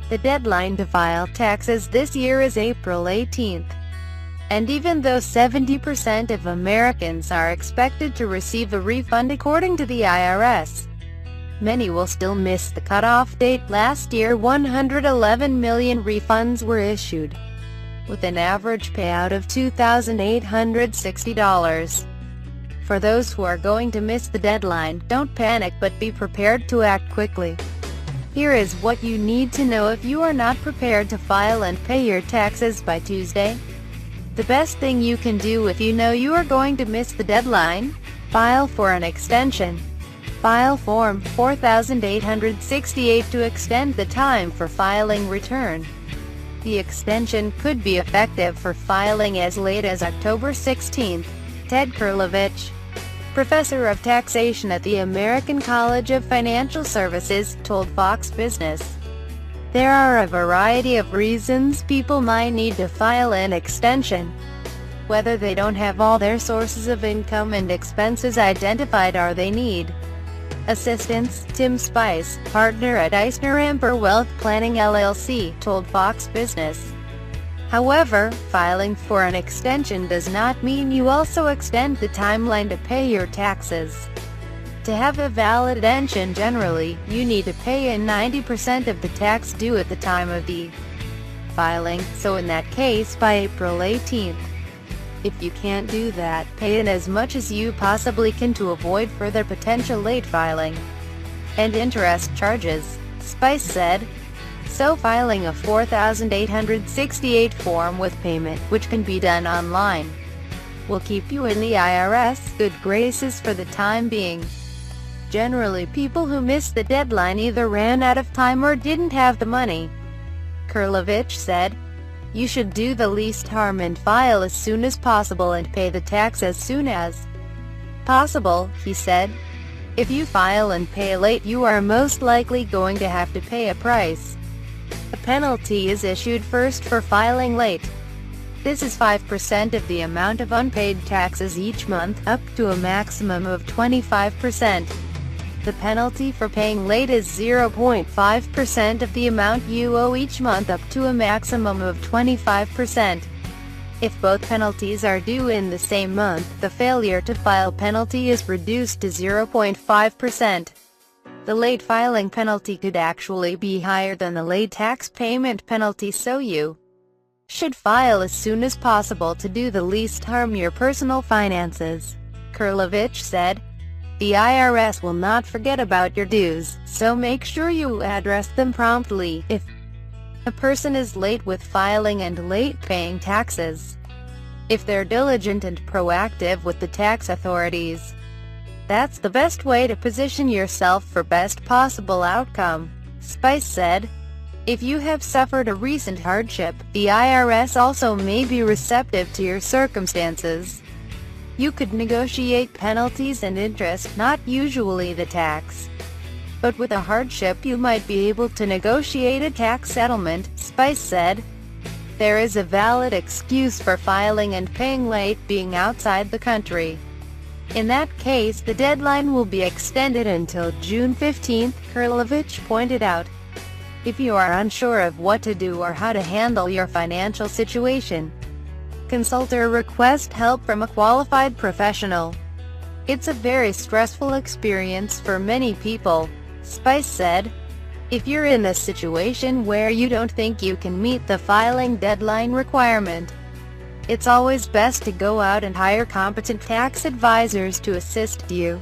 The deadline to file taxes this year is April 18th. And even though 70% of Americans are expected to receive a refund according to the IRS, many will still miss the cutoff date. Last year 111 million refunds were issued, with an average payout of $2,860. For those who are going to miss the deadline, don't panic but be prepared to act quickly. Here is what you need to know if you are not prepared to file and pay your taxes by Tuesday. The best thing you can do if you know you are going to miss the deadline: file for an extension. File Form 4868 to extend the time for filing return. The extension could be effective for filing as late as October 16th. Ted Kurlovich, professor of taxation at the American College of Financial Services, told Fox Business, "There are a variety of reasons people might need to file an extension. Whether they don't have all their sources of income and expenses identified or they need assistance." Tim Spice, partner at Eisner-Amper Wealth Planning LLC, told Fox Business. However, filing for an extension does not mean you also extend the timeline to pay your taxes. To have a valid extension, generally, you need to pay in 90% of the tax due at the time of the filing, so in that case by April 18th. If you can't do that, pay in as much as you possibly can to avoid further potential late filing and interest charges, Spice said. So filing a 4868 form with payment, which can be done online, will keep you in the IRS good graces for the time being. Generally, people who missed the deadline either ran out of time or didn't have the money. Kurlovich said, "You should do the least harm and file as soon as possible and pay the tax as soon as possible," he said. "If you file and pay late, you are most likely going to have to pay a price. A penalty is issued first for filing late. This is 5% of the amount of unpaid taxes each month, up to a maximum of 25%. The penalty for paying late is 0.5% of the amount you owe each month, up to a maximum of 25%. If both penalties are due in the same month, the failure to file penalty is reduced to 0.5%. The late filing penalty could actually be higher than the late tax payment penalty, so you should file as soon as possible to do the least harm your personal finances," Kurlovich said. "The IRS will not forget about your dues, so make sure you address them promptly if a person is late with filing and late paying taxes. If they're diligent and proactive with the tax authorities, that's the best way to position yourself for best possible outcome," Spice said. "If you have suffered a recent hardship, the IRS also may be receptive to your circumstances. You could negotiate penalties and interest, not usually the tax. But with a hardship you might be able to negotiate a tax settlement," Spice said. "There is a valid excuse for filing and paying late: being outside the country. In that case, the deadline will be extended until June 15th, Kurlovich pointed out. If you are unsure of what to do or how to handle your financial situation, consult or request help from a qualified professional. It's a very stressful experience for many people," Spice said. "If you're in a situation where you don't think you can meet the filing deadline requirement, it's always best to go out and hire competent tax advisors to assist you.